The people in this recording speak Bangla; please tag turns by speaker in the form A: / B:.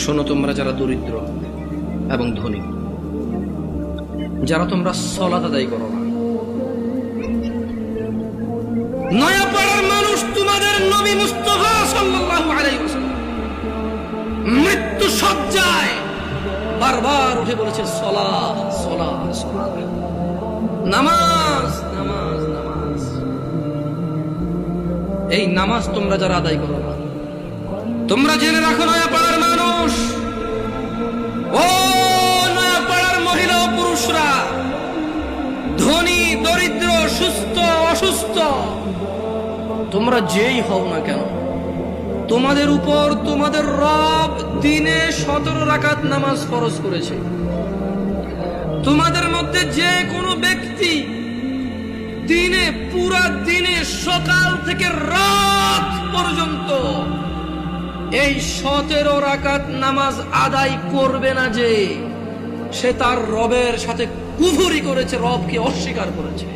A: শোনো তোমরা যারা দরিদ্র এবং ধনী, যারা তোমরা সালাত আদায় করো না। নয়াপাড়ার মানুষ তোমাদের নবী মুস্তাফা সাল্লাল্লাহু আলাইহি ওয়াসাল্লাম মৃত্যু সজ্জায় বারবার উঠে বলেছে সালাত সালাত সালাত, নামাজ নামাজ নামাজ। এই নামাজ তোমরা যারা আদায় করো না, তোমরা জেনে রাখো নয়াপাড়ার মানুষ, ও নয়াপাড়ার মহিলা ও পুরুষরা, ধনী দরিদ্র, সুস্থ অসুস্থ, তোমরা যেই হও না কেন, তোমাদের উপর তোমাদের রব দিনে 17 রাকাত নামাজ ফরজ করেছে। তোমাদের মধ্যে যে কোনো ব্যক্তি দিনে পুরা দিনে সকাল থেকে রাত পর্যন্ত এই 17 রাকাত নামাজ আদায় করবে না, যে সে তার রবের সাথে কুফরি করেছে, রবকে অস্বীকার করেছে।